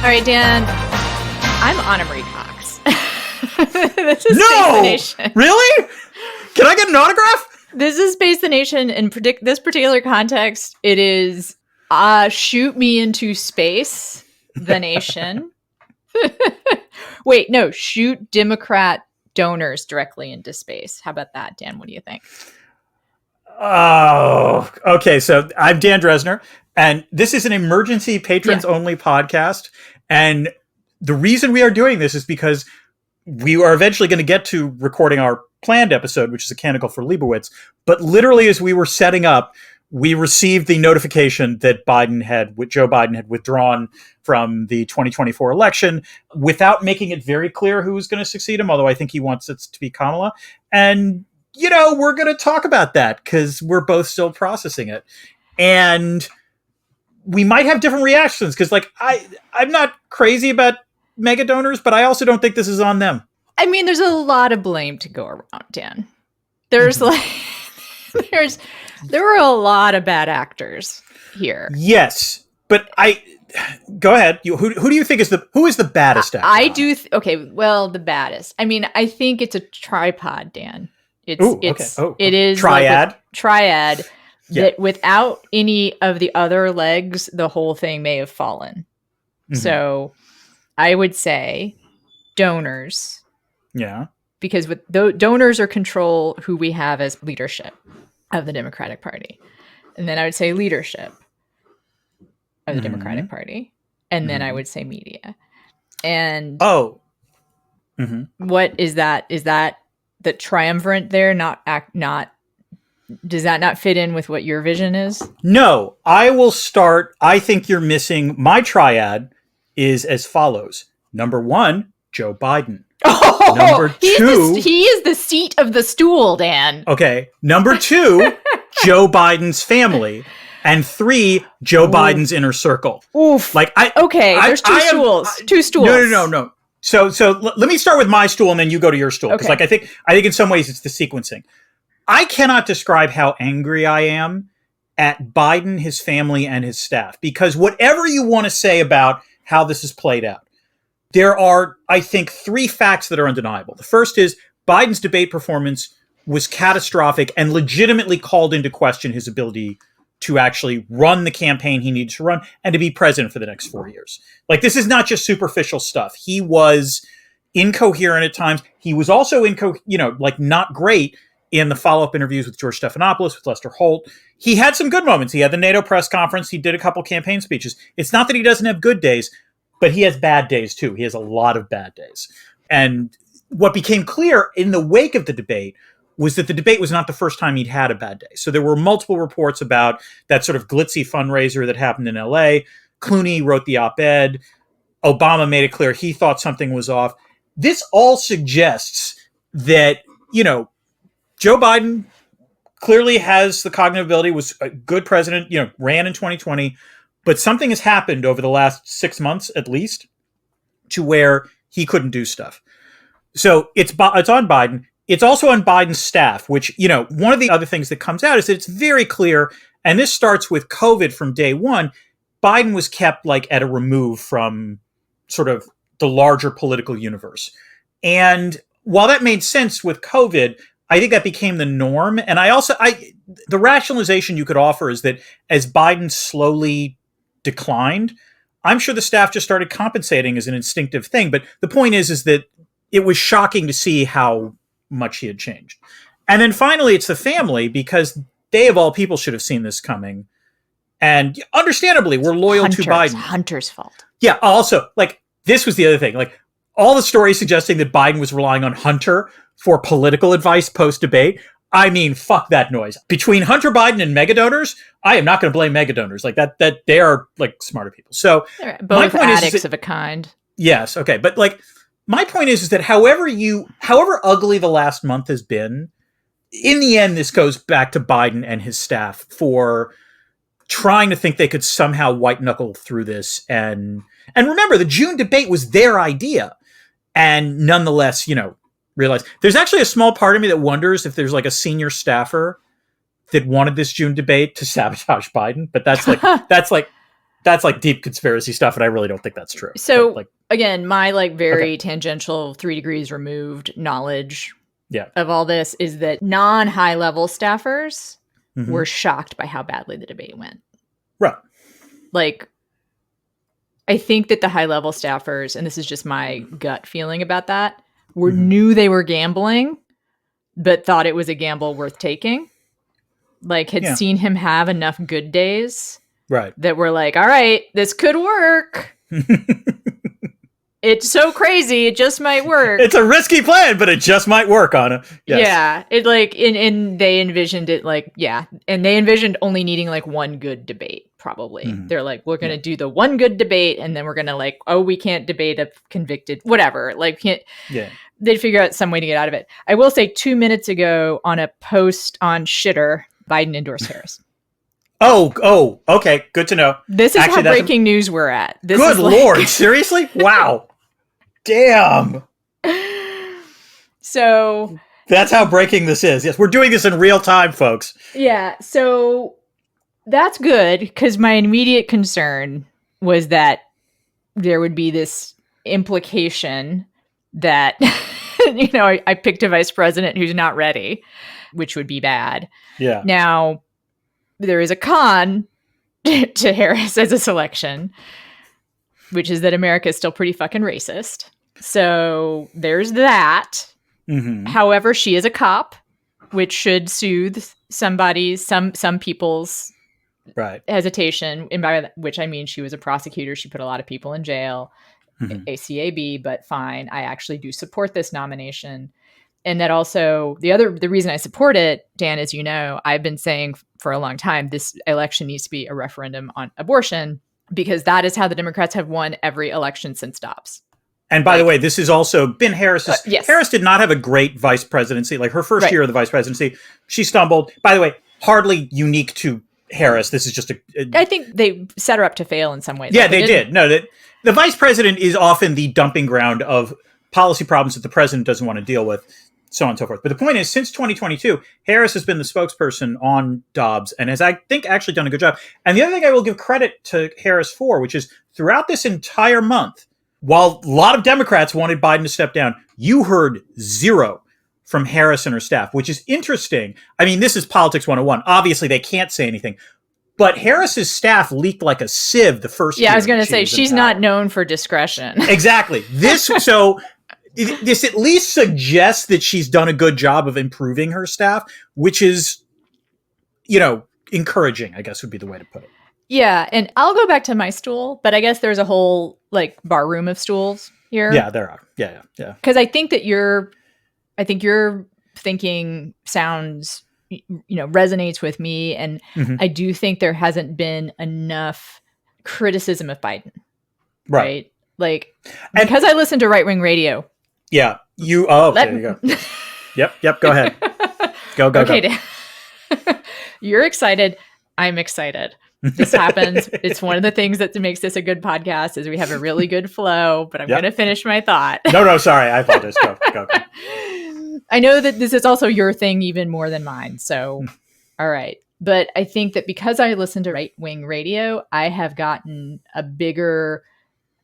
All right, Dan, I'm Anna Marie Cox. This is Space the Nation. Really? Can I get an autograph? This is Space the Nation. In this particular context, it is shoot me into space, the nation. Wait, no, shoot Democrat donors directly into space. How about that, Dan? What do you think? Oh, okay. So I'm Dan Dresner, and this is an emergency patrons-only podcast. And the reason we are doing this is because we are eventually going to get to recording our planned episode, which is a canonical for Leibowitz. But literally, as we were setting up, we received the notification that Joe Biden had withdrawn from the 2024 election without making it very clear who was going to succeed him, although I think he wants it to be Kamala. And, we're going to talk about that because we're both still processing it. And we might have different reactions because, I'm not crazy about mega donors, but I also don't think this is on them. I mean, there's a lot of blame to go around, Dan. There's there were a lot of bad actors here. Yes, but go ahead. Who do you think is the baddest actor? The baddest. I mean, I think it's a tripod, Dan. It is triad. Like triad. Yeah. That without any of the other legs, the whole thing may have fallen. Mm-hmm. So I would say donors. Yeah. Because donors are control who we have as leadership of the Democratic Party. And then I would say leadership of the Democratic Party. And then I would say media. And what is that? Is that the triumvirate there? Does that not fit in with what your vision is? No, I will start. I think you're missing. My triad is as follows. Number 1, Joe Biden. Oh, Number 2. He is the seat of the stool, Dan. Okay. Number 2, Joe Biden's family. And 3, Joe Biden's inner circle. Oof. There's two stools. Two stools. No. So let me start with my stool and then you go to your stool. Because I think in some ways it's the sequencing. I cannot describe how angry I am at Biden, his family, and his staff. Because whatever you want to say about how this is played out, there are, I think, 3 facts that are undeniable. The first is Biden's debate performance was catastrophic and legitimately called into question his ability to actually run the campaign he needed to run and to be president for the next 4 years. This is not just superficial stuff. He was incoherent at times. He was also not great in the follow-up interviews with George Stephanopoulos, with Lester Holt. He had some good moments. He had the NATO press conference. He did a couple campaign speeches. It's not that he doesn't have good days, but he has bad days too. He has a lot of bad days. And what became clear in the wake of the debate was that the debate was not the first time he'd had a bad day. So there were multiple reports about that sort of glitzy fundraiser that happened in LA. Clooney wrote the op-ed. Obama made it clear he thought something was off. This all suggests that, Joe Biden clearly has the cognitive ability, was a good president, ran in 2020, but something has happened over the last 6 months at least to where he couldn't do stuff. So it's on Biden. It's also on Biden's staff, which, one of the other things that comes out is that it's very clear, and this starts with COVID from day one, Biden was kept at a remove from sort of the larger political universe. And while that made sense with COVID, I think that became the norm. And the rationalization you could offer is that as Biden slowly declined, I'm sure the staff just started compensating as an instinctive thing. But the point is that it was shocking to see how much he had changed. And then finally, it's the family, because they of all people should have seen this coming. And understandably, we're loyal to Biden. Hunter's fault. Yeah. Also, this was the other thing. All the stories suggesting that Biden was relying on Hunter for political advice post-debate. I mean, fuck that noise. Between Hunter Biden and mega donors, I am not going to blame mega donors. That they are smarter people. So they're both addicts of a kind. Yes. Okay. But my point is that however ugly the last month has been, in the end, this goes back to Biden and his staff for trying to think they could somehow white knuckle through this. And remember, the June debate was their idea. And nonetheless, realize there's actually a small part of me that wonders if there's a senior staffer that wanted this June debate to sabotage Biden. But that's that's like deep conspiracy stuff, and I really don't think that's true. So like, again, my like very tangential 3 degrees removed knowledge of all this is that non-high level staffers were shocked by how badly the debate went. Right. Like, I think that the high level staffers, and this is just my gut feeling about that, knew they were gambling, but thought it was a gamble worth taking. Like, had seen him have enough good days. Right. That were like, all right, this could work. It's so crazy, it just might work. It's a risky plan, but it just might work, Anna. Yes. Yeah. It like and they envisioned it like, and they envisioned only needing like one good debate, probably. They're like, we're gonna do the one good debate, and then we're gonna like, we can't debate a convicted, whatever. Like they'd figure out some way to get out of it. I will say 2 minutes ago on a post on Shitter, Biden endorsed Harris. Oh, okay. Good to know. This is how breaking news we're at. Good Lord. Seriously? Wow. Damn. So that's how breaking this is. Yes, we're doing this in real time, folks. Yeah. So that's good, because my immediate concern was that there would be this implication that, I picked a vice president who's not ready, which would be bad. Yeah. Now, there is a con to Harris as a selection, which is that America is still pretty fucking racist. So there's that. However, she is a cop, which should soothe some people's hesitation. And by which I mean she was a prosecutor. She put a lot of people in jail, ACAB, but fine. I actually do support this nomination. And that also, the reason I support it, Dan, as you know, I've been saying for a long time, this election needs to be a referendum on abortion, because that is how the Democrats have won every election since Dobbs. And by the way, this has also been Harris's. Harris did not have a great vice presidency. Like her first year of the vice presidency, she stumbled. By the way, hardly unique to Harris. This is just I think they set her up to fail in some ways. Yeah, they did. No, the vice president is often the dumping ground of policy problems that the president doesn't want to deal with, so on and so forth. But the point is, since 2022, Harris has been the spokesperson on Dobbs and has, I think, actually done a good job. And the other thing I will give credit to Harris for, which is throughout this entire month, while a lot of Democrats wanted Biden to step down, you heard zero from Harris and her staff, which is interesting. I mean, this is politics 101. Obviously, they can't say anything. But Harris's staff leaked like a sieve the first year. Yeah, I was going to say, she's not known for discretion. Exactly. This at least suggests that she's done a good job of improving her staff, which is, encouraging, I guess would be the way to put it. Yeah, and I'll go back to my stool, but I guess there's a whole bar room of stools here. Yeah, there are. Yeah. Because I think that your thinking sounds, resonates with me, and I do think there hasn't been enough criticism of Biden. Right? Because I listen to right-wing radio. Yeah. There you go. Yep. Go ahead. Go. Okay. You're excited. I'm excited. This happens. It's one of the things that makes this a good podcast is we have a really good flow, but I'm going to finish my thought. No, sorry. I apologize. Go. I know that this is also your thing even more than mine. So, all right. But I think that because I listen to right-wing radio, I have gotten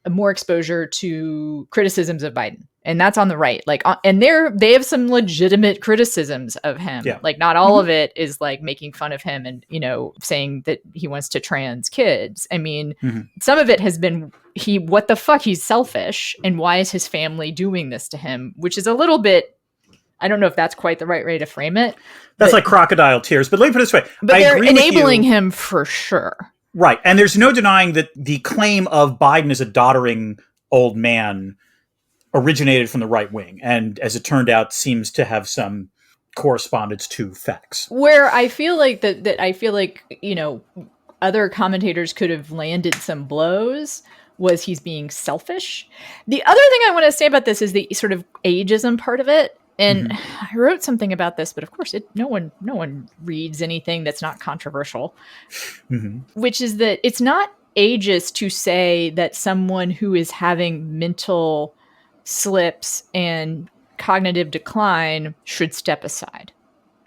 more exposure to criticisms of Biden. And that's on the right. And they have some legitimate criticisms of him. Yeah. Not all of it is making fun of him and, saying that he wants to trans kids. I mean, some of it has been what the fuck, he's selfish. And why is his family doing this to him? Which is a little bit, I don't know if that's quite the right way to frame it. That's like crocodile tears. But let me put it this way. But they're enabling him for sure. Right. And there's no denying that the claim of Biden as a doddering old man originated from the right wing. And as it turned out, seems to have some correspondence to facts. Where I feel like other commentators could have landed some blows was he's being selfish. The other thing I want to say about this is the sort of ageism part of it. And I wrote something about this, but of course, no one reads anything that's not controversial, which is that it's not ageist to say that someone who is having mental slips and cognitive decline should step aside.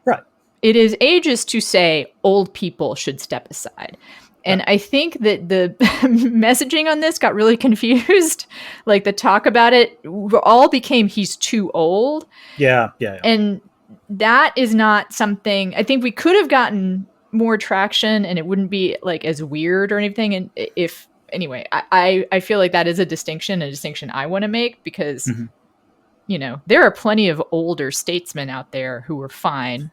Right. it is ageist to say old people should step aside. And I think that the messaging on this got really confused. Like the talk about it all became he's too old. Yeah. And that is not something I think we could have gotten more traction and it wouldn't be like as weird or anything. And if anyway, I feel like that is a distinction I want to make because, you know, there are plenty of older statesmen out there who were fine.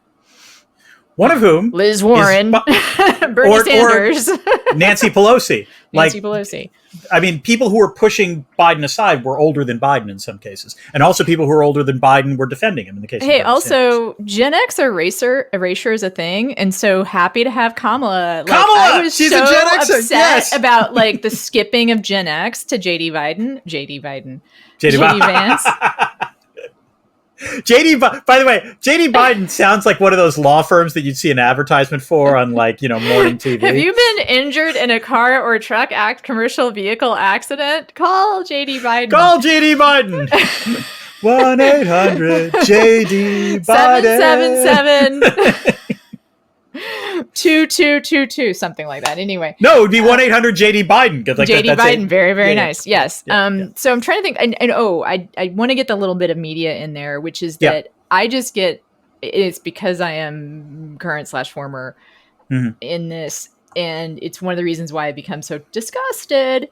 One of whom Liz Warren, Bernie Sanders, or Nancy Pelosi. Nancy Pelosi. I mean, people who were pushing Biden aside were older than Biden in some cases. And also people who were older than Biden were defending him in the case of Bernie also, Sanders. Gen X erasure is a thing. And so happy to have Kamala. Kamala! She's a Gen Xer, upset yes. about like the skipping of Gen X to JD Vance. By the way, JD Biden sounds like one of those law firms that you'd see an advertisement for on like, you know, morning TV. Have you been injured in a car or truck commercial vehicle accident? Call JD Biden. Call JD Biden. 1-800-JD Biden. 777-2222, something like that. Anyway. No, it would be 1-800-JD Biden. Like JD Biden, very, very nice. Yes. Yeah. So I'm trying to think, I want to get the little bit of media in there, which is that I just get, it's because I am current/former in this, and it's one of the reasons why I become so disgusted.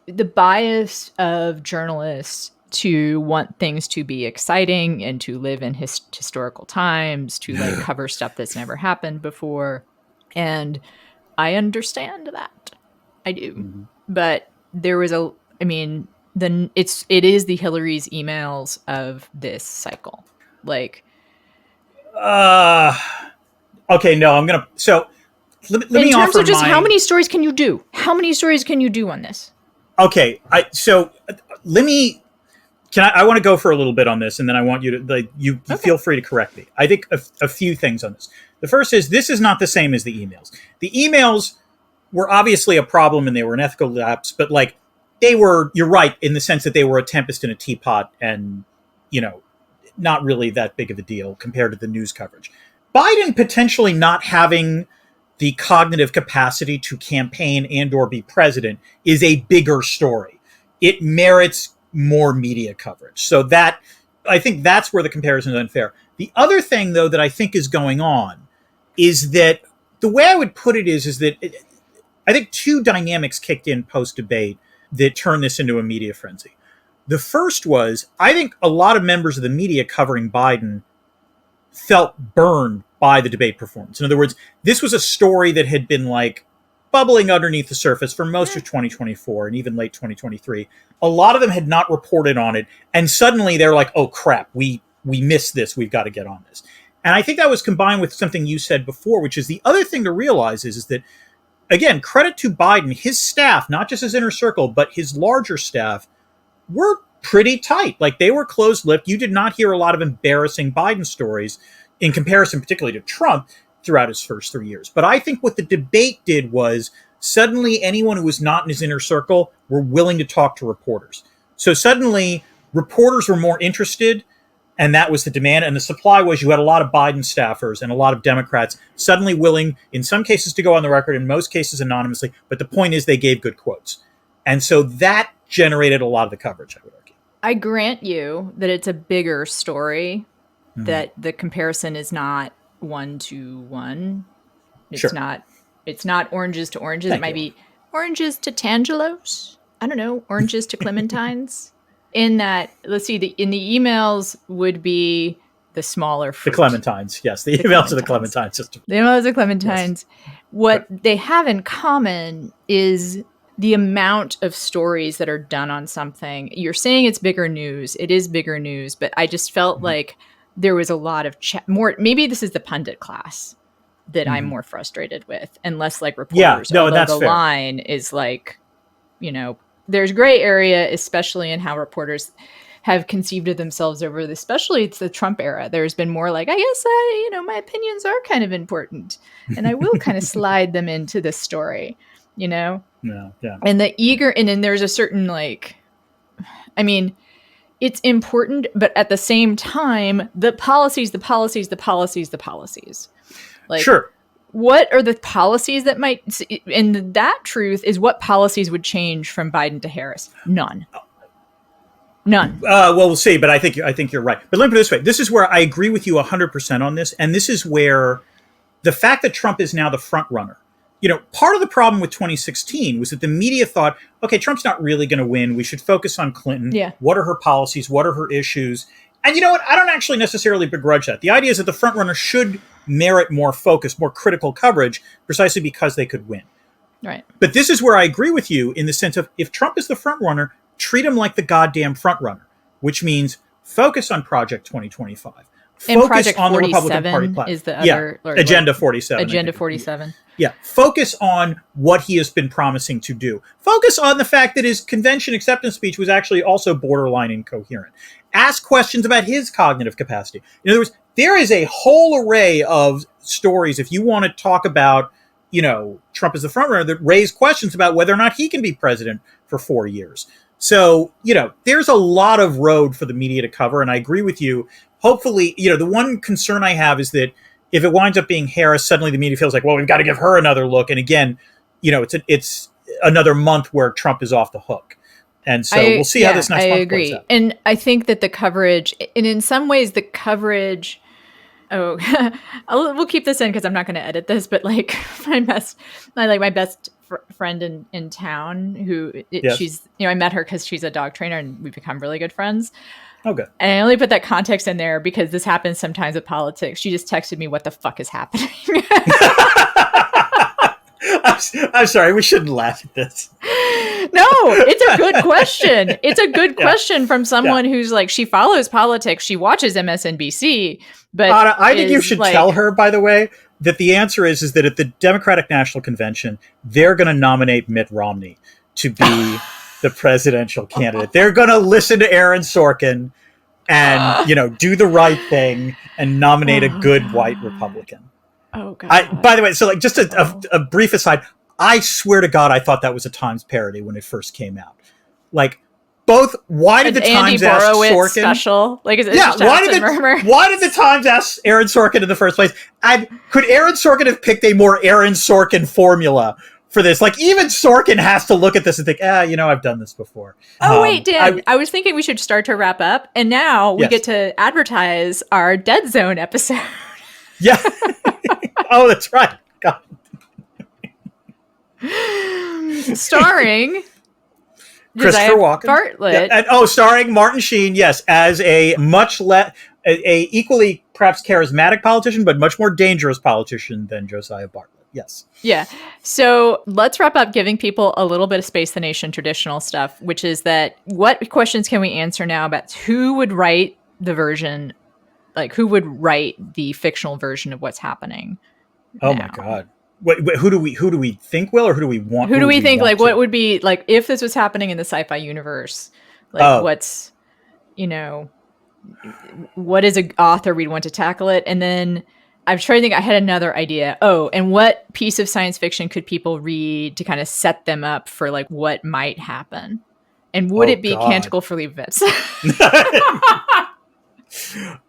The bias of journalists to want things to be exciting and to live in historical times, to like cover stuff that's never happened before. And I understand that. I do. But there was it is the Hillary's emails of this cycle. Like, okay, no, I'm going to, so let me offer in terms of just how many stories can you do? How many stories can you do on this? Okay. I want to go for a little bit on this, and then I want you to, you feel free to correct me. I think a few things on this. The first is, this is not the same as the emails. The emails were obviously a problem and they were an ethical lapse, but like you're right in the sense that they were a tempest in a teapot and, you know, not really that big of a deal compared to the news coverage. Biden potentially not having the cognitive capacity to campaign and or be president is a bigger story. It merits more media coverage. So that, I think that's where the comparison is unfair. The other thing, though, that I think is going on is that the way I would put it is that I think two dynamics kicked in post-debate that turned this into a media frenzy. The first was, I think a lot of members of the media covering Biden felt burned by the debate performance. In other words, this was a story that had been like bubbling underneath the surface for most of 2024 and even late 2023. A lot of them had not reported on it. And suddenly they're like, oh, crap, we missed this. We've got to get on this. And I think that was combined with something you said before, which is the other thing to realize is that, again, credit to Biden, his staff, not just his inner circle, but his larger staff, were pretty tight. Like, they were closed-lipped. You did not hear a lot of embarrassing Biden stories in comparison, particularly to Trump, throughout his first 3 years. But I think what the debate did was suddenly anyone who was not in his inner circle were willing to talk to reporters. So suddenly reporters were more interested, and that was the demand. And the supply was you had a lot of Biden staffers and a lot of Democrats suddenly willing, in some cases, to go on the record, in most cases anonymously. But the point is they gave good quotes. And so that generated a lot of the coverage, I would argue. I grant you that it's a bigger story, that the comparison is not 1-to-1. It's not oranges to oranges. It might be oranges to tangelos. I don't know, oranges to clementines. In that, let's see, in the emails would be the smaller fruit. The clementines, yes. The emails of the clementine system. The emails of clementines. Yes. What they have in common is the amount of stories that are done on something. You're saying it's bigger news. It is bigger news, but I just felt like there was a lot of more. Maybe this is the pundit class that I'm more frustrated with, and less like reporters. Yeah, no, that's the fair. Line is like, you know, there's gray area, especially in how reporters have conceived of themselves over this, especially it's the Trump era. There's been more like, I guess, my opinions are kind of important, and I will kind of slide them into this story, you know? Yeah. And the eager, and then there's a certain like, I mean, it's important, but at the same time, the policies. Like, sure. What are the policies that might, and that truth is what policies would change from Biden to Harris? None. Well, we'll see, but I think you're right. But let me put it this way. This is where I agree with you 100% on this. And this is where the fact that Trump is now the front runner, part of the problem with 2016 was that the media thought, okay, Trump's not really going to win. We should focus on Clinton. Yeah. What are her policies? What are her issues? And you know what? I don't actually necessarily begrudge that. The idea is that the front runner should merit more focus, more critical coverage, precisely because they could win. Right. But this is where I agree with you in the sense of if Trump is the front runner, treat him like the goddamn front runner, which means focus on Project 2025. And Focus Project on the Republican 47 Party platform. is the other Agenda 47. Agenda 47. Yeah. Focus on what he has been promising to do. Focus on the fact that his convention acceptance speech was actually also borderline incoherent. Ask questions about his cognitive capacity. In other words, there is a whole array of stories, if you want to talk about, Trump as the frontrunner, that raise questions about whether or not he can be president for 4 years. So, there's a lot of road for the media to cover. And I agree with you. Hopefully, the one concern I have is that if it winds up being Harris, suddenly the media feels like, well, we've got to give her another look. And again, it's another month where Trump is off the hook. And so we'll see how this next month plays out. And I think that the coverage, and in some ways the coverage, we'll keep this in because I'm not going to edit this, but like my best friend in town who she's, I met her because she's a dog trainer and we've become really good friends. Okay. And I only put that context in there because this happens sometimes with politics. She just texted me, "What the fuck is happening?" I'm sorry. We shouldn't laugh at this. No, it's a good question. It's a good question from someone who's like, she follows politics. She watches MSNBC. But I think you should tell her, by the way, that the answer is that at the Democratic National Convention, they're going to nominate Mitt Romney to be the presidential candidate. They're going to listen to Aaron Sorkin and, do the right thing and nominate a good white Republican. Oh, God. By the way, so like just a brief aside, I swear to God, I thought that was a Times parody when it first came out. Like, why did the Times ask Sorkin? Special? Like, is it why did the Times ask Aaron Sorkin in the first place? And could Aaron Sorkin have picked a more Aaron Sorkin formula for this? Like, even Sorkin has to look at this and think, I've done this before. Oh, wait, Dan, I was thinking we should start to wrap up. And now we get to advertise our Dead Zone episode. Yeah. Oh, that's right. God. Starring Christopher Walken, Bartlett, and starring Martin Sheen, yes, as a a equally perhaps charismatic politician, but much more dangerous politician than Josiah Bartlett. Yes. Yeah. So let's wrap up giving people a little bit of Space the Nation traditional stuff, which is that what questions can we answer now about who would write the version, like who would write the fictional version of what's happening? Oh my God. Wait, who do we think will, or who do we want? Who do we think, like, what would be, like, if this was happening in the sci-fi universe, like, what's, what is an author we'd want to tackle it? And then I'm trying to think, I had another idea. Oh, and what piece of science fiction could people read to kind of set them up for, like, what might happen? And would it be Canticle for Leibowitz?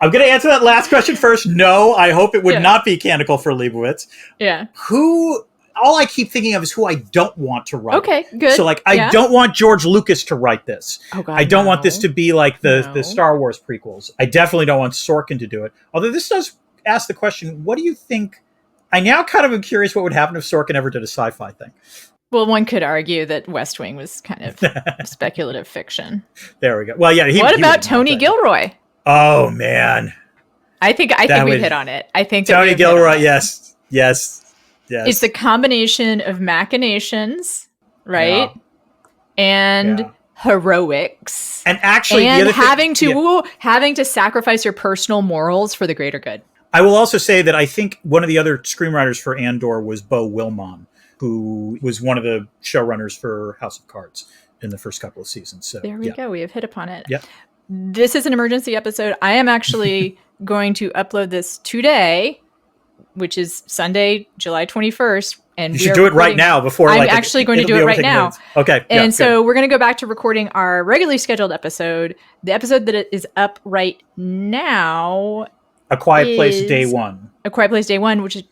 I'm going to answer that last question first. No, I hope it would not be Canticle for Leibowitz. Yeah. All I keep thinking of is who I don't want to write. Okay, good. So, like, I don't want George Lucas to write this. Oh, God, I don't want this to be like the Star Wars prequels. I definitely don't want Sorkin to do it. Although this does ask the question, what do you think? I now kind of am curious what would happen if Sorkin ever did a sci-fi thing. Well, one could argue that West Wing was kind of speculative fiction. There we go. Well, yeah. What about Tony Gilroy? Oh, man. I think we hit on it. I think Tony Gilroy, yes. It's the combination of machinations, right? Yeah. And heroics. And actually, and having to sacrifice your personal morals for the greater good. I will also say that I think one of the other screenwriters for Andor was Beau Wilmot, who was one of the showrunners for House of Cards in the first couple of seasons. So there we go. We have hit upon it. Yeah. This is an emergency episode. I am actually going to upload this today, which is Sunday, July 21st. And you should do it right now before. I'm actually going to do it right now. Okay. And so we're going to go back to recording our regularly scheduled episode. The episode that is up right now. A Quiet Place Day 1. A Quiet Place Day 1, which is,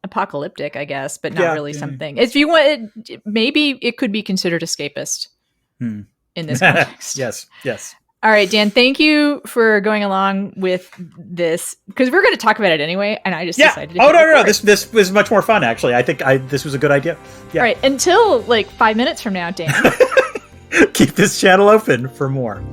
apocalyptic, I guess, but not really something. If you want, maybe it could be considered escapist in this context. Yes. All right, Dan, thank you for going along with this, because we're going to talk about it anyway, and I just decided to no. This was much more fun, actually. I think this was a good idea. Yeah. All right, until 5 minutes from now, Dan. Keep this channel open for more.